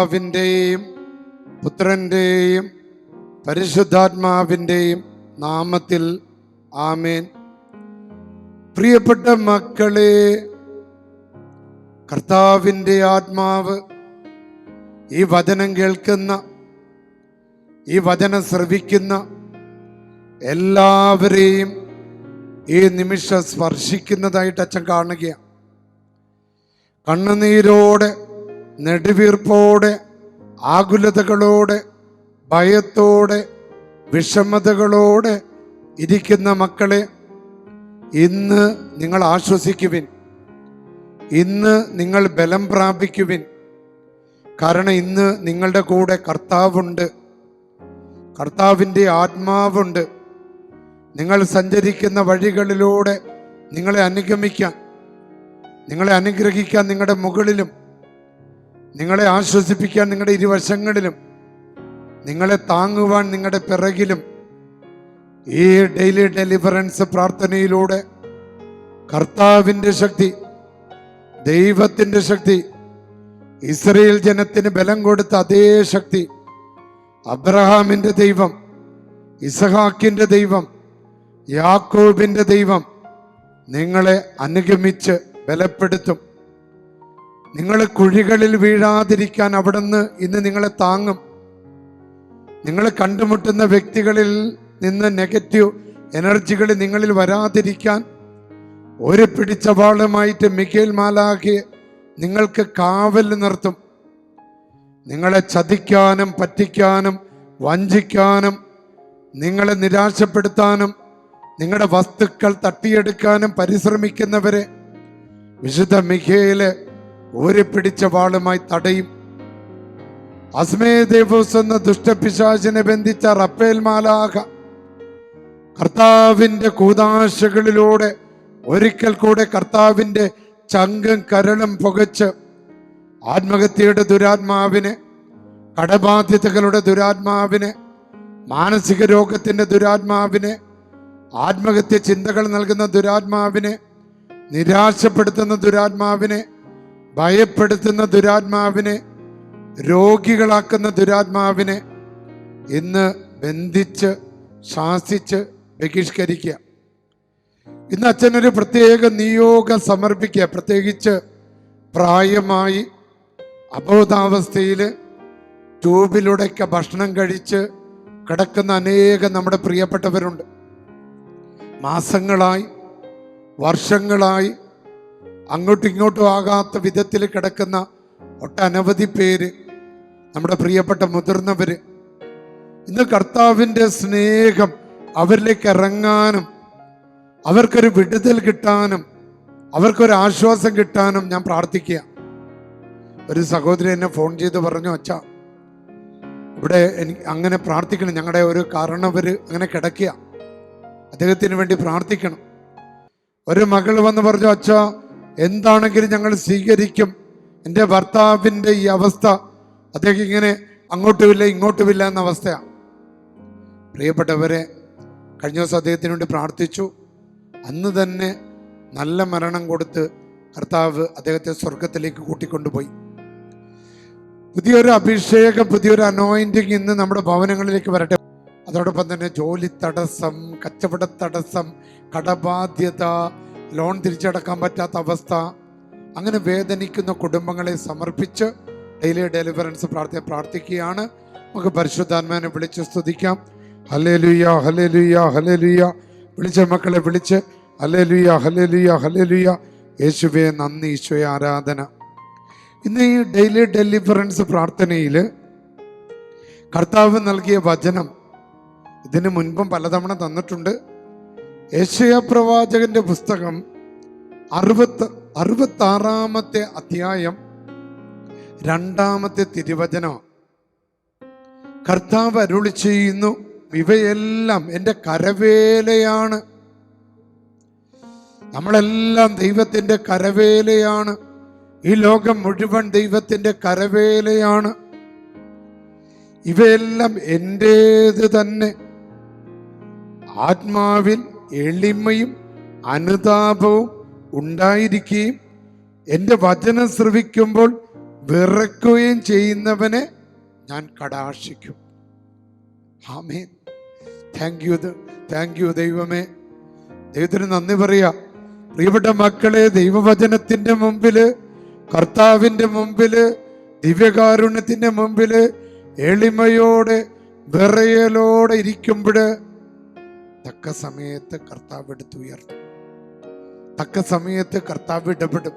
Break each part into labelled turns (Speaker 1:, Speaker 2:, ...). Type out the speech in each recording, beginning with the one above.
Speaker 1: പിതാവിൻ്റെയും പുത്രൻ്റെയും പരിശുദ്ധാത്മാവിൻ്റെയും നാമത്തിൽ ആമേൻ. പ്രിയപ്പെട്ട മക്കളെ, കർത്താവിൻ്റെ ആത്മാവ് ഈ വചനം കേൾക്കുന്ന, ഈ വചനം ശ്രവിക്കുന്ന എല്ലാവരെയും ഈ നിമിഷം സ്പർശിക്കുന്നതായിട്ട് അച്ഛൻ കാണുകയാണ്. കണ്ണുനീരോടെ, നെടുവീർപ്പോടെ, ആകുലതകളോടെ, ഭയത്തോടെ, വിഷമതകളോടെ ഇരിക്കുന്ന മക്കളെ, ഇന്ന് നിങ്ങൾ ആശ്വസിക്കുവിൻ, ഇന്ന് നിങ്ങൾ ബലം പ്രാപിക്കുവിൻ. കാരണം ഇന്ന് നിങ്ങളുടെ കൂടെ കർത്താവുണ്ട്, കർത്താവിൻ്റെ ആത്മാവുണ്ട്. നിങ്ങൾ സഞ്ചരിക്കുന്ന വഴികളിലൂടെ നിങ്ങളെ അനുഗമിക്കാൻ, നിങ്ങളെ അനുഗ്രഹിക്കാൻ നിങ്ങളുടെ മുകളിലും, നിങ്ങളെ ആശ്വസിപ്പിക്കാൻ നിങ്ങളുടെ ഇരുവശങ്ങളിലും, നിങ്ങളെ താങ്ങുവാൻ നിങ്ങളുടെ പിറകിലും ഈ ഡെയിലി ഡെലിവറൻസ് പ്രാർത്ഥനയിലൂടെ കർത്താവിൻ്റെ ശക്തി, ദൈവത്തിൻ്റെ ശക്തി, ഇസ്രയേൽ ജനത്തിന് ബലം കൊടുത്ത അതേ ശക്തി, അബ്രഹാമിൻ്റെ ദൈവം, ഇസഹാക്കിൻ്റെ ദൈവം, യാക്കോബിൻ്റെ ദൈവം നിങ്ങളെ അനുഗമിച്ച് ബലപ്പെടുത്തും. നിങ്ങൾ കുഴികളിൽ വീഴാതിരിക്കാൻ അവിടുന്ന് ഇന്ന് നിങ്ങളെ താങ്ങും. നിങ്ങൾ കണ്ടുമുട്ടുന്ന വ്യക്തികളിൽ നിന്ന് നെഗറ്റീവ് എനർജികൾ നിങ്ങളിൽ വരാതിരിക്കാൻ ഒരു പിടിച്ച വാളുമായിട്ട് മിഖേൽ മാലാഖയെ നിങ്ങൾക്ക് കാവൽ നിർത്തും. നിങ്ങളെ ചതിക്കാനും പറ്റിക്കാനും വഞ്ചിക്കാനും നിങ്ങളെ നിരാശപ്പെടുത്താനും നിങ്ങളുടെ വസ്തുക്കൾ തട്ടിയെടുക്കാനും പരിശ്രമിക്കുന്നവരെ വിശുദ്ധ മിഖേല് ഒരു പിടിച്ച വാളുമായി തടയും. അസ്മേദേവൂസ് എന്ന ദുഷ്ടപിശാചിനെ ബന്ധിച്ച റഫേൽ മാലാഖ കർത്താവിൻ്റെ കൂദാശകളിലൂടെ ഒരിക്കൽ കൂടെ കർത്താവിൻ്റെ ചങ്കും കരളും പുകച്ച് ആത്മഹത്യയുടെ ദുരാത്മാവിനെ, കടബാധ്യതകളുടെ ദുരാത്മാവിനെ, മാനസിക രോഗത്തിൻ്റെ ദുരാത്മാവിനെ, ആത്മഹത്യ ചിന്തകൾ നൽകുന്ന ദുരാത്മാവിനെ, നിരാശപ്പെടുത്തുന്ന ദുരാത്മാവിനെ, ഭയപ്പെടുത്തുന്ന ദുരാത്മാവിനെ, രോഗികളാക്കുന്ന ദുരാത്മാവിനെ ഇന്ന് ബന്ധിച്ച് ശാസിച്ച് ബഹിഷ്കരിക്കുക. ഇന്ന് അച്ഛനൊരു പ്രത്യേക നിയോഗം സമർപ്പിക്കുക. പ്രത്യേകിച്ച് പ്രായമായി അബോധാവസ്ഥയിൽ ട്യൂബിലൂടെയൊക്കെ ഭക്ഷണം കഴിച്ച് കിടക്കുന്ന അനേകം നമ്മുടെ പ്രിയപ്പെട്ടവരുണ്ട്. മാസങ്ങളായി, വർഷങ്ങളായി അങ്ങോട്ടും ഇങ്ങോട്ടും ആകാത്ത വിധത്തിൽ കിടക്കുന്ന ഒട്ടനവധി പേര്, നമ്മുടെ പ്രിയപ്പെട്ട മുതിർന്നവർ. ഇന്ന് കർത്താവിൻ്റെ സ്നേഹം അവരിലേക്ക് ഇറങ്ങാനും അവർക്കൊരു വിടുതൽ കിട്ടാനും അവർക്കൊരു ആശ്വാസം കിട്ടാനും ഞാൻ പ്രാർത്ഥിക്കുക. ഒരു സഹോദരി എന്നെ ഫോൺ ചെയ്ത് പറഞ്ഞു, അച്ഛാ ഇവിടെ എനിക്ക് അങ്ങനെ പ്രാർത്ഥിക്കണം, ഞങ്ങളുടെ ഒരു കാരണവർ അങ്ങനെ കിടക്കുക, അദ്ദേഹത്തിന് വേണ്ടി പ്രാർത്ഥിക്കണം. ഒരു മകൾ വന്ന് പറഞ്ഞു, അച്ഛാ എന്താണെങ്കിലും ഞങ്ങൾ സ്വീകരിക്കും, എൻ്റെ ഭർത്താവിൻ്റെ ഈ അവസ്ഥ, അദ്ദേഹം ഇങ്ങനെ അങ്ങോട്ടുമില്ല ഇങ്ങോട്ടുമില്ല എന്ന അവസ്ഥയാണ്. പ്രിയപ്പെട്ടവരെ, കഴിഞ്ഞ ദിവസം അദ്ദേഹത്തിന് വേണ്ടി പ്രാർത്ഥിച്ചു. അന്ന് തന്നെ നല്ല മരണം കൊടുത്ത് കർത്താവ് അദ്ദേഹത്തെ സ്വർഗത്തിലേക്ക് കൂട്ടിക്കൊണ്ടുപോയി. പുതിയൊരു അഭിഷേകം, പുതിയൊരു അനോയിന്റിങ് ഇന്ന് നമ്മുടെ ഭവനങ്ങളിലേക്ക് വരട്ടെ. അതോടൊപ്പം തന്നെ ജോലി തടസ്സം, കച്ചവട തടസ്സം, കടബാധ്യത, ലോൺ തിരിച്ചടക്കാൻ പറ്റാത്ത അവസ്ഥ, അങ്ങനെ വേദനിക്കുന്ന കുടുംബങ്ങളെ സമർപ്പിച്ച് ഡെയിലി ഡെലിവറൻസ് പ്രാർത്ഥിക്കുകയാണ്. നമുക്ക് പരിശുദ്ധാത്മാവിനെ വിളിച്ച് സ്തുതിക്കാം. Hallelujah hallelujah hallelujah. വിളിച്ച മക്കളെ വിളിച്ച് ഹല്ലേലൂയ ഹല്ലേലൂയ ഹല്ലേലൂയ. യേശുവേ നന്ദി, ഈശോയെ ആരാധന. ഇന്ന് ഈ ഡെയിലി ഡെലിവറൻസ് പ്രാർത്ഥനയിൽ കർത്താവ് നൽകിയ വചനം ഇതിനു മുൻപും പലതവണ തന്നിട്ടുണ്ട്. യെശയ്യാ പ്രവാചകന്റെ പുസ്തകം 66 അധ്യായം 2 തിരുവചനം. കർത്താവ് അരുളി ചെയ്യുന്നു, ഇവയെല്ലാം എൻ്റെ കരവേലയാണ്. നമ്മളെല്ലാം ദൈവത്തിൻ്റെ കരവേലയാണ്. ഈ ലോകം മുഴുവൻ ദൈവത്തിൻ്റെ കരവേലയാണ്. ഇവയെല്ലാം എൻ്റേത് തന്നെ. ആത്മാവിൽ എളിമയും അനുതാപവും ഉണ്ടായിരിക്കുകയും എൻ്റെ വചനം ശ്രവിക്കുമ്പോൾ വിറക്കുകയും ചെയ്യുന്നവനെ ഞാൻ കടാക്ഷിക്കും. ആമേൻ. താങ്ക് യു ദൈവമേ. ദൈവത്തിന് നന്ദി പറയാ. പ്രിയപ്പെട്ട മക്കളെ, ദൈവവചനത്തിന്റെ മുമ്പില്, കർത്താവിന്റെ മുമ്പില്, ദിവ്യകാരുണ്യത്തിന്റെ മുമ്പില് എളിമയോടെ വിറയലോടെ ഇരിക്കുമ്പോൾ തക്ക സമയത്ത് കർത്താവ് എടുത്തുയർത്തും. തക്ക സമയത്ത് കർത്താവ് ഇടപെടും.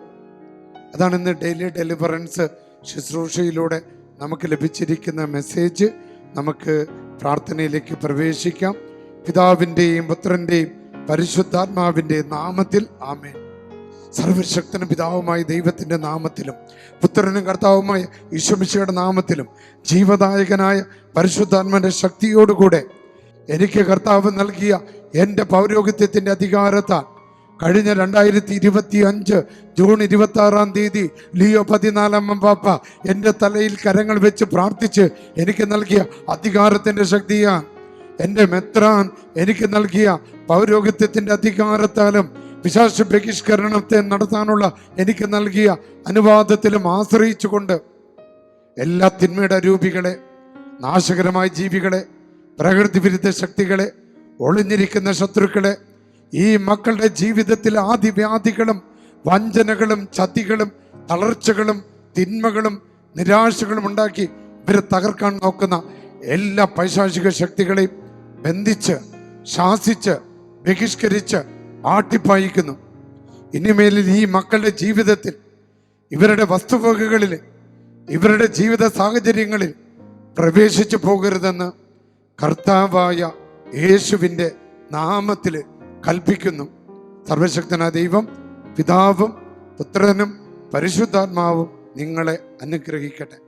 Speaker 1: അതാണ് ഇന്ന് ഡെയിലി ഡെലിവറൻസ് ശുശ്രൂഷയിലൂടെ നമുക്ക് ലഭിച്ചിരിക്കുന്ന മെസ്സേജ്. നമുക്ക് പ്രാർത്ഥനയിലേക്ക് പ്രവേശിക്കാം. പിതാവിൻ്റെയും പുത്രൻ്റെയും പരിശുദ്ധാത്മാവിൻ്റെ നാമത്തിൽ ആമേൻ. സർവശക്തനും പിതാവുമായ ദൈവത്തിൻ്റെ നാമത്തിലും പുത്രനും കർത്താവുമായ ഈശോമിശിഹായുടെ നാമത്തിലും ജീവദായകനായ പരിശുദ്ധാത്മാവിൻ്റെ ശക്തിയോടുകൂടെ എനിക്ക് കർത്താവ് നൽകിയ എൻ്റെ പൗരോഹിത്യത്തിൻ്റെ അധികാരത്താൽ കഴിഞ്ഞ 2025 ജൂൺ 26 ലിയോ 14 പാപ്പ എൻ്റെ തലയിൽ കരങ്ങൾ വെച്ച് പ്രാർത്ഥിച്ച് എനിക്ക് നൽകിയ അധികാരത്തിൻ്റെ ശക്തിയാൽ, എൻ്റെ മെത്രാൻ എനിക്ക് നൽകിയ പൗരോഹിത്യത്തിൻ്റെ അധികാരത്താലും പിശാച് ബഹിഷ്കരണത്തെ നടത്താനുള്ള എനിക്ക് നൽകിയ അനുവാദത്തിലും ആശ്രയിച്ചുകൊണ്ട് എല്ലാ തിന്മയുടെ രൂപികളെ, നാശകരമായ ജീവികളെ, പ്രകൃതി വിരുദ്ധ ശക്തികളെ, ഒളിഞ്ഞിരിക്കുന്ന ശത്രുക്കളെ, ഈ മക്കളുടെ ജീവിതത്തിൽ ആദിവ്യാധികളും വഞ്ചനകളും ചതികളും തളർച്ചകളും തിന്മകളും നിരാശകളും ഉണ്ടാക്കി ഇവരെ തകർക്കാൻ നോക്കുന്ന എല്ലാ പൈശാചിക ശക്തികളെയും ബന്ധിച്ച് ശാസിച്ച് ബഹിഷ്കരിച്ച് ആട്ടിപ്പായിക്കുന്നു. ഇനിമേലിൽ ഈ മക്കളുടെ ജീവിതത്തിൽ, ഇവരുടെ വസ്തുവകകളിൽ, ഇവരുടെ ജീവിത സാഹചര്യങ്ങളിൽ പ്രവേശിച്ചു പോകരുതെന്ന് കർത്താവായ യേശുവിൻ്റെ നാമത്തിൽ കൽപ്പിക്കുന്നു. സർവശക്തനായ ദൈവം പിതാവും പുത്രനും പരിശുദ്ധാത്മാവും നിങ്ങളെ അനുഗ്രഹിക്കട്ടെ.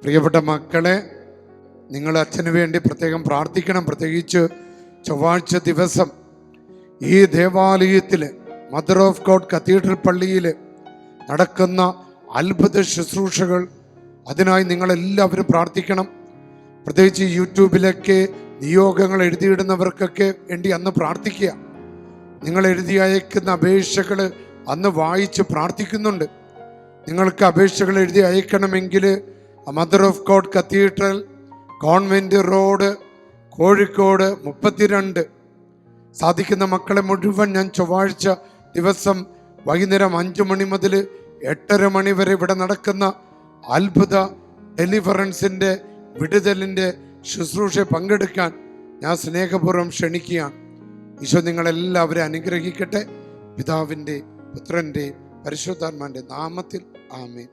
Speaker 1: പ്രിയപ്പെട്ട മക്കളെ, നിങ്ങൾ അച്ഛന് വേണ്ടി പ്രത്യേകം പ്രാർത്ഥിക്കണം. പ്രത്യേകിച്ച് ചൊവ്വാഴ്ച ദിവസം ഈ ദേവാലയത്തിൽ, മദർ ഓഫ് ഗോഡ് കത്തീഡ്രൽ പള്ളിയിൽ നടക്കുന്ന അത്ഭുത ശുശ്രൂഷകൾ, അതിനായി നിങ്ങളെല്ലാവരും പ്രാർത്ഥിക്കണം. പ്രത്യേകിച്ച് യൂട്യൂബിലൊക്കെ നിയോഗങ്ങൾ എഴുതിയിടുന്നവർക്കൊക്കെ വേണ്ടി അന്ന് പ്രാർത്ഥിക്കുക. നിങ്ങൾ എഴുതി അയക്കുന്ന അപേക്ഷകൾ അന്ന് വായിച്ച് പ്രാർത്ഥിക്കുന്നുണ്ട്. നിങ്ങൾക്ക് അപേക്ഷകൾ എഴുതി അയക്കണമെങ്കിൽ Mother of God Cathedral, Convent Road, Kozhikode 32. സാധിക്കുന്ന മക്കളെ മുഴുവൻ ഞാൻ ചൊവ്വാഴ്ച ദിവസം വൈകുന്നേരം 5 മണി മുതൽ 8:30 മണി വരെ ഇവിടെ നടക്കുന്ന അത്ഭുത ഡെലിവറൻസിൻ്റെ, വിടുതലിൻ്റെ ശുശ്രൂഷ പങ്കെടുക്കാൻ ഞാൻ സ്നേഹപൂർവ്വം ക്ഷണിക്കുകയാണ്. ഈശോ നിങ്ങളെല്ലാവരും അനുഗ്രഹിക്കട്ടെ. പിതാവിൻ്റെ പുത്രൻ്റെ പരിശുദ്ധാത്മാവിൻ്റെ നാമത്തിൽ ആമേൻ.